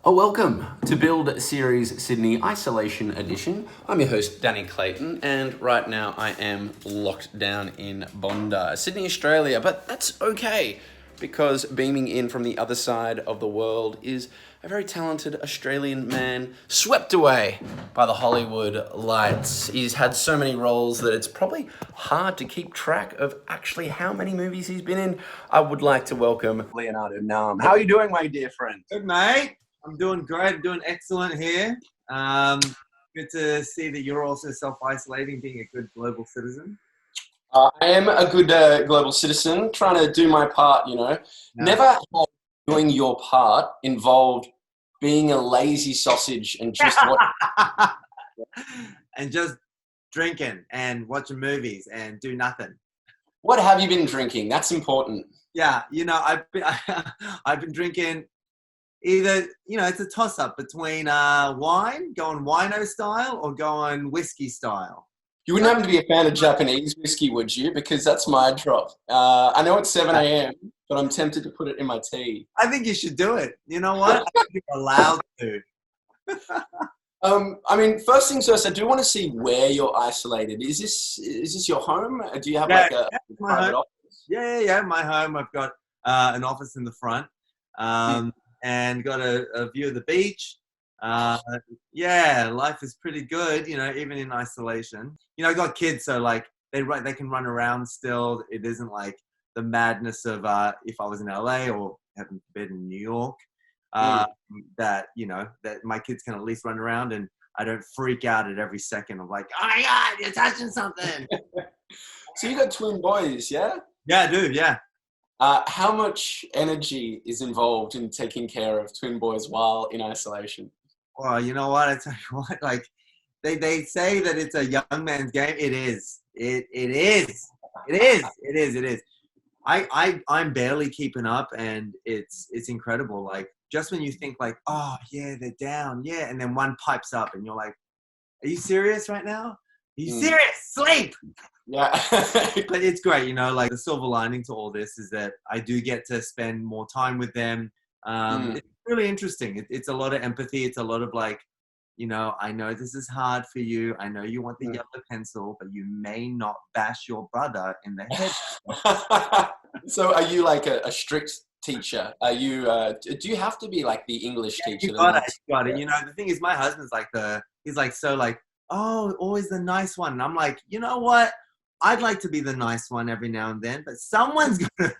Welcome to Build Series Sydney Isolation Edition. I'm your host, Danny Clayton, and right now I am locked down in Bondi, Sydney, Australia, but that's okay because beaming in from the other side of the world is a very talented Australian man swept away by the Hollywood lights. He's had so many roles that it's probably hard to keep track of actually how many movies he's been in. I would like to welcome Leonardo Nam. How are you doing, my dear friend? Good, mate. I'm doing great. I'm doing excellent here. Good to see that you're also self-isolating, being a good global citizen. I am a good global citizen, trying to do my part, you know. No. Never had doing your part involved being a lazy sausage and just and just drinking and watching movies and do nothing. What have you been drinking? That's important. Yeah, I've been drinking either, it's a toss-up between wine, going wino style, or going whiskey style. You wouldn't happen to be a fan of Japanese whiskey, would you? Because that's my drop. I know it's 7 a.m., but I'm tempted to put it in my tea. I think you should do it. You know what? I think you're allowed to. First things first, I do want to see where you're isolated. Is this your home? Do you have a private office? Yeah. My home. I've got an office in the front. And got a view of the beach. Life is pretty good, even in isolation. I got kids, so they can run around still. It isn't like the madness of if I was in LA or heaven forbid in New York, that my kids can at least run around and I don't freak out at every second of like, oh my God, you're touching something. So you got twin boys, yeah? Yeah, I do, yeah. How much energy is involved in taking care of twin boys while in isolation? Well, you know what? I tell you what, they say that it's a young man's game. It is. It is. I'm barely keeping up, and it's incredible. Like, just when you think like, oh yeah, they're down, yeah, and then one pipes up, and you're like, are you serious right now? Are you serious? Sleep. Yeah. But it's great, the silver lining to all this is that I do get to spend more time with them. It's really interesting. It's a lot of empathy. It's a lot of I know this is hard for you. I know you want the yellow pencil, but you may not bash your brother in the head. So are you like a strict teacher? Are you, do you have to be like the English teacher? You got it. The thing is, my husband's oh, always the nice one. And I'm like, you know what? I'd like to be the nice one every now and then, but someone's got to,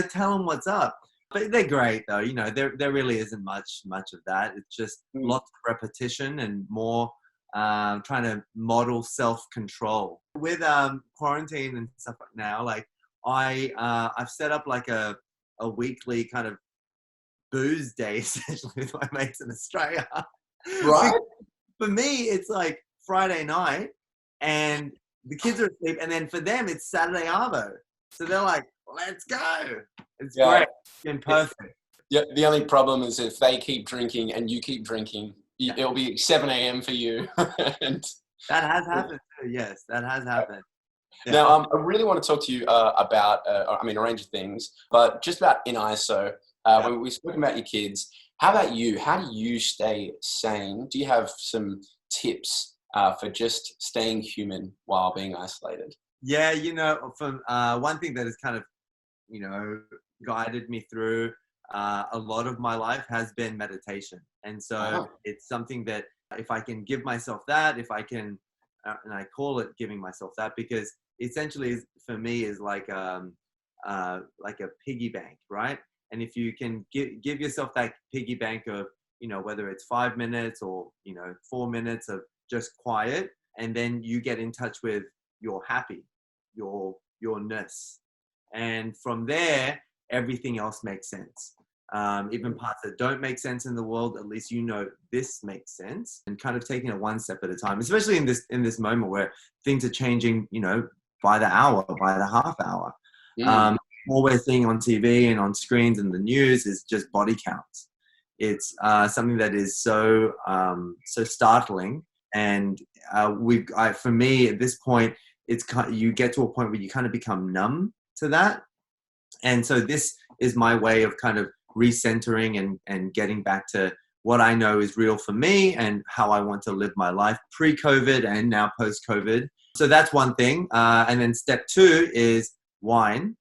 tell them what's up. But they're great though. There really isn't much of that. It's just lots of repetition and more trying to model self-control. With quarantine and stuff now, I've set up a weekly kind of booze day essentially with my mates in Australia. Right. For me, it's like Friday night and the kids are asleep, and then for them it's Saturday arvo. So they're like, let's go. It's great. It's been perfect. Yeah, the only problem is if they keep drinking and you keep drinking, it'll be 7 a.m. for you. And that has happened too. Yes, that has happened. Yeah. Now, I really want to talk to you about, a range of things, but just about in ISO. When we spoke about your kids, how about you? How do you stay sane? Do you have some tips for just staying human while being isolated? Yeah, from one thing that has kind of, guided me through a lot of my life has been meditation. And so it's something that if I can give myself that, if I can, and I call it giving myself that because essentially for me is like a piggy bank, right? And if you can give yourself that piggy bank of, whether it's 5 minutes or, 4 minutes of just quiet, and then you get in touch with your happy, yourness. And from there, everything else makes sense. Even parts that don't make sense in the world, at least this makes sense, and kind of taking it one step at a time, especially in this moment where things are changing, by the hour, by the half hour. All we're seeing on TV and on screens and the news is just body counts. It's something that is so startling. And for me at this point, you get to a point where you kind of become numb to that. And so this is my way of kind of recentering and getting back to what I know is real for me and how I want to live my life pre-COVID and now post-COVID. So that's one thing. And then step 2 is wine.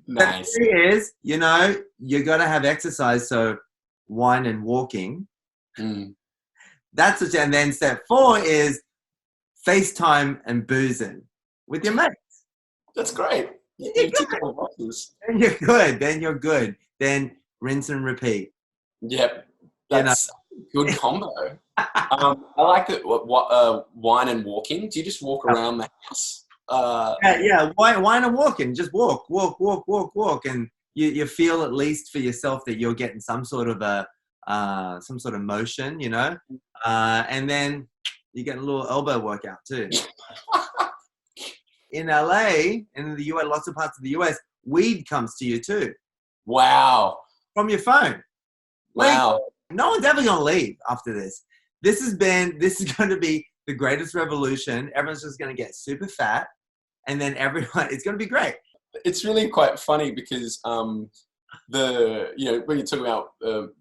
Nice. Step 3 is, you know, you got to have exercise. So wine and walking. That's what, and then step 4 is FaceTime and boozing with your mates. That's great. You tick all the boxes. Then you're good. Then you're good. Then rinse and repeat. Yep. That's a good combo. I like it. Wine and walking. Do you just walk around the house? Yeah. Wine and walking. Just walk. And you feel at least for yourself that you're getting some sort of motion, you know? And then you get a little elbow workout too. In LA, and in the US, lots of parts of the US, weed comes to you too. Wow. From your phone. Wow. Like, no one's ever going to leave after this. This is going to be the greatest revolution. Everyone's just going to get super fat. And then it's going to be great. It's really quite funny because when you talk about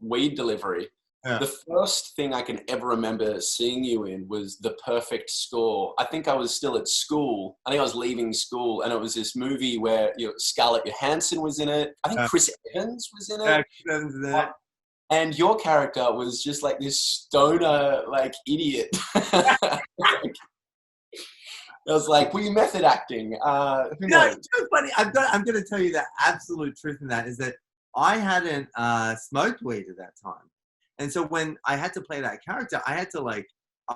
weed delivery, the first thing I can ever remember seeing you in was The Perfect Score. I think I was still at school. I think I was leaving school, and it was this movie where Scarlett Johansson was in it. I think Chris Evans was in it. And your character was just like this stoner, like, idiot. I was like, were you method acting? Who knows? It's so funny. I'm going to tell you the absolute truth in that is that I hadn't smoked weed at that time. And so when I had to play that character, I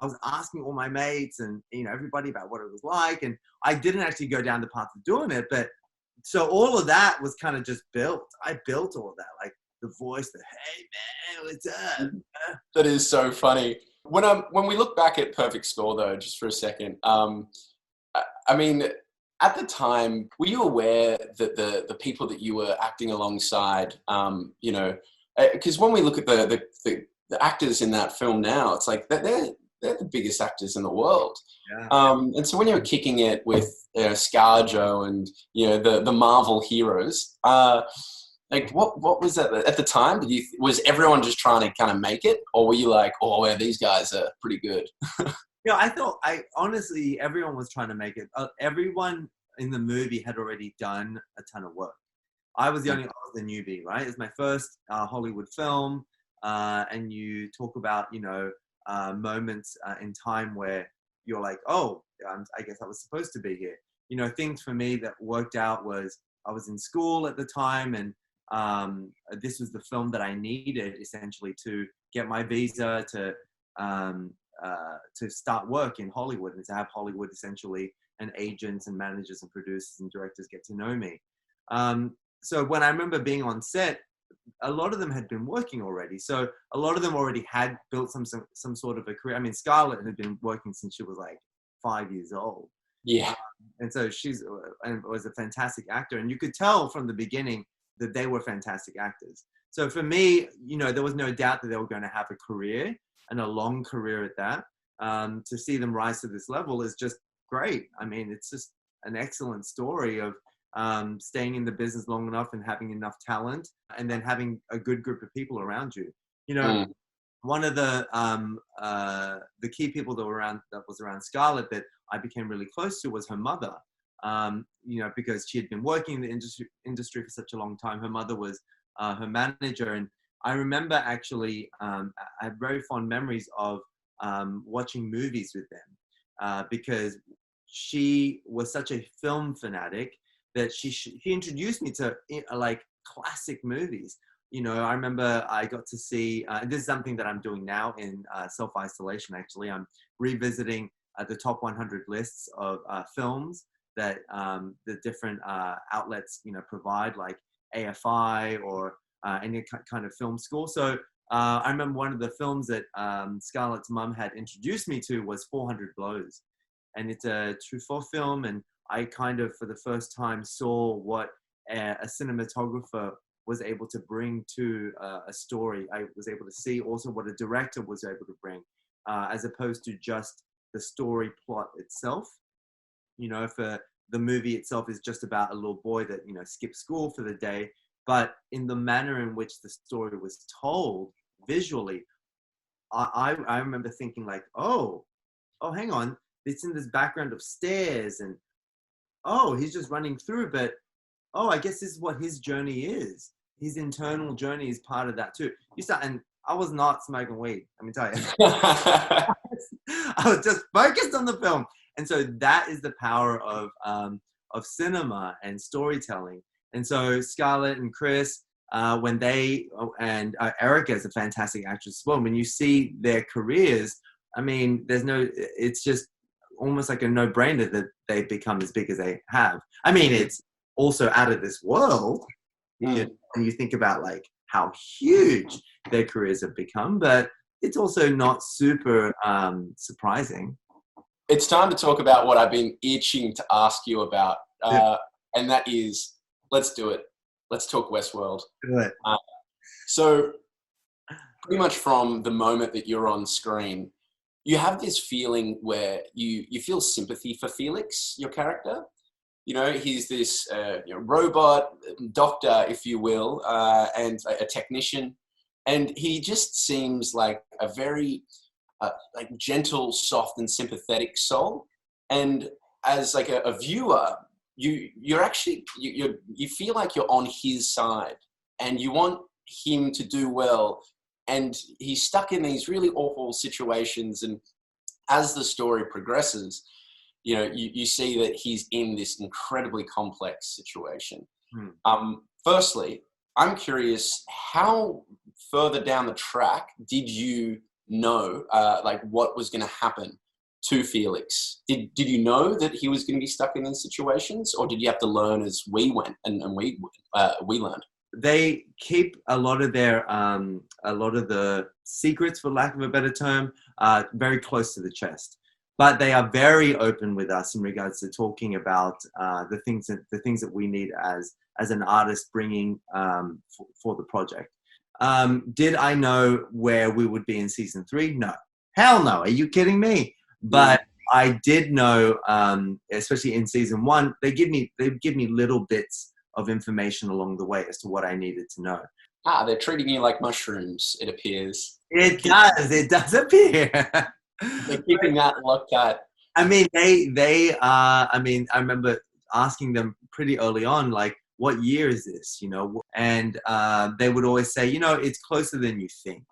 was asking all my mates and, everybody about what it was like. And I didn't actually go down the path of doing it. But so all of that was kind of just built. I built all of that, like the voice, hey man, what's up? That is so funny. When we look back at Perfect Score though, just for a second, I mean, at the time, were you aware that the people that you were acting alongside, because when we look at the actors in that film now, it's like they're the biggest actors in the world. Yeah. And so when you were kicking it with ScarJo and the Marvel heroes, like what was that at the time? Was everyone just trying to kind of make it, or were you like, oh yeah, these guys are pretty good? Honestly, everyone was trying to make it. Everyone in the movie had already done a ton of work. I was the newbie, right? It's my first Hollywood film, and you talk about moments in time where you're like, oh, I guess I was supposed to be here. Things for me that worked out was I was in school at the time, and this was the film that I needed essentially to get my visa to start work in Hollywood and to have Hollywood essentially and agents and managers and producers and directors get to know me. So when I remember being on set, a lot of them had been working already. So a lot of them already had built some sort of a career. I mean, Scarlett had been working since she was like 5 years old. Yeah. And so and was a fantastic actor. And you could tell from the beginning that they were fantastic actors. So for me, there was no doubt that they were going to have a career and a long career at that. To see them rise to this level is just great. I mean, it's just an excellent story of staying in the business long enough and having enough talent and then having a good group of people around you. One of the key people that was around Scarlett that I became really close to was her mother. Because she had been working in the industry for such a long time. Her mother was her manager, and I remember actually I had very fond memories of watching movies with them because she was such a film fanatic that she introduced me to like classic movies. I remember I got to see, this is something that I'm doing now in self-isolation actually. I'm revisiting the top 100 lists of films that the different outlets, provide, like AFI or any kind of film school. So I remember one of the films that Scarlett's mum had introduced me to was 400 Blows. And it's a Truffaut film, and I kind of, for the first time, saw what a cinematographer was able to bring to a story. I was able to see also what a director was able to bring, as opposed to just the story plot itself. For the movie itself is just about a little boy that, skipped school for the day. But in the manner in which the story was told visually, I remember thinking like, oh, hang on, it's in this background of stairs, and oh, he's just running through, but oh, I guess this is what his journey is. His internal journey is part of that too. And I was not smoking weed, let me tell you. I was just focused on the film. And so that is the power of cinema and storytelling. And so Scarlett and Chris, when they, and Erica is a fantastic actress as well. When you see their careers, I mean, it's just almost like a no-brainer that they've become as big as they have. I mean, it's also out of this world. And you think about like how huge their careers have become, but it's also not super surprising. It's time to talk about what I've been itching to ask you about, and that is, let's do it. Let's talk Westworld. Do it. So pretty much from the moment that you're on screen, you have this feeling where you feel sympathy for Felix, your character. He's this robot doctor, if you will, and a technician. And he just seems like a very like gentle, soft, and sympathetic soul. And as like a viewer, you're actually you feel like you're on his side, and you want him to do well. And he's stuck in these really awful situations. And as the story progresses, you see that he's in this incredibly complex situation. Firstly, I'm curious, how further down the track did you know, like what was going to happen to Felix? Did you know that he was going to be stuck in these situations, or did you have to learn as we went and we learned? They keep a lot of the secrets, for lack of a better term, very close to the chest. But they are very open with us in regards to talking about the things that we need as an artist bringing for the project. Did I know where we would be in season 3? No, hell no. Are you kidding me? But I did know, especially in season 1, they give me little bits of information along the way as to what I needed to know. They're treating you like mushrooms, it appears. It does appear. They're keeping that locked out. I mean, I remember asking them pretty early on, like, what year is this, And they would always say, it's closer than you think.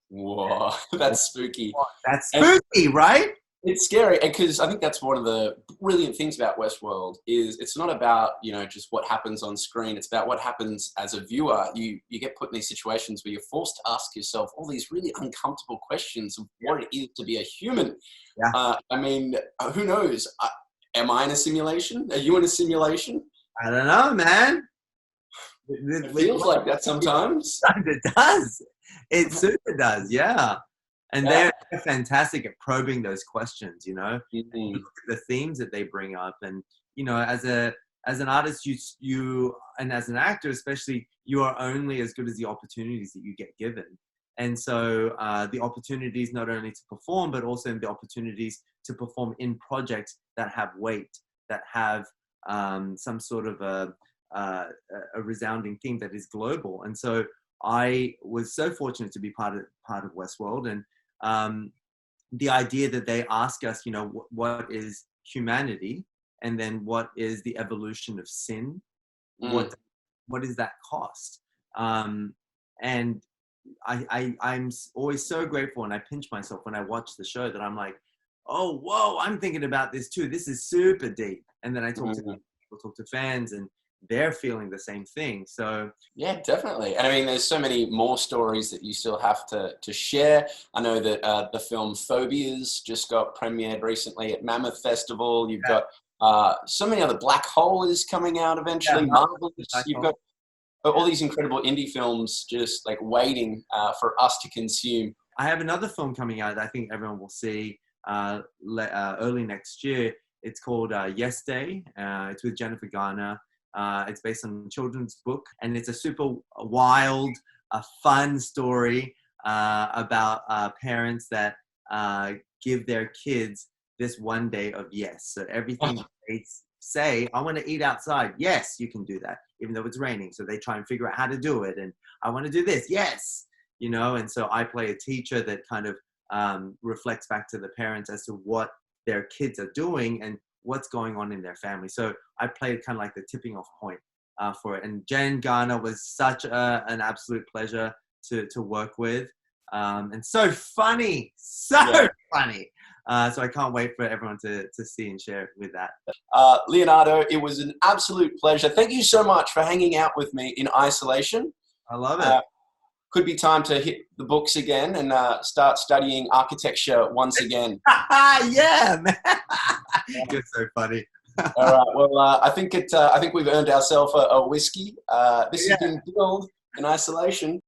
Whoa, that's spooky. That's spooky, right? It's scary, because I think that's one of the brilliant things about Westworld is it's not about, just what happens on screen. It's about what happens as a viewer. You get put in these situations where you're forced to ask yourself all these really uncomfortable questions of what it is to be a human. Yeah. I mean, who knows? Am I in a simulation? Are you in a simulation? I don't know, man. It feels like that sometimes. It does. It super does, yeah. And they're fantastic at probing those questions, Mm-hmm. The themes that they bring up. And, as an artist, you and as an actor especially, you are only as good as the opportunities that you get given. And so the opportunities not only to perform, but also the opportunities to perform in projects that have weight, that have some sort of a resounding theme that is global. And so I was so fortunate to be part of Westworld, and the idea that they ask us, what is humanity, and then what is the evolution of sin? What is that cost? And I'm always so grateful, and I pinch myself when I watch the show that I'm like, oh, whoa, I'm thinking about this too. This is super deep. And then I talk to people, talk to fans, and they're feeling the same thing. So yeah, definitely. And I mean, there's so many more stories that you still have to share. I know that the film Phobias just got premiered recently at Mammoth Festival. You've got so many other. Black Hole is coming out eventually. Marvelous. You've got all these incredible indie films just like waiting for us to consume. I have another film coming out that I think everyone will see early next year. It's called Yes Day. It's with Jennifer Garner. It's based on a children's book, and it's a super wild, fun story about parents that give their kids this one day of yes. So everything they say, I want to eat outside. Yes, you can do that, even though it's raining. So they try and figure out how to do it. And I want to do this. Yes. You know, and so I play a teacher that kind of reflects back to the parents as to what their kids are doing and what's going on in their family. So I played kind of like the tipping off point for it. And Jen Garner was such an absolute pleasure to work with. And so funny, funny. So I can't wait for everyone to see and share with that. Leonardo, it was an absolute pleasure. Thank you so much for hanging out with me in isolation. I love it. Could be time to hit the books again and start studying architecture once again. Yeah, man. You're so funny. All right. Well, I think we've earned ourselves a whiskey. This has been Build in Isolation.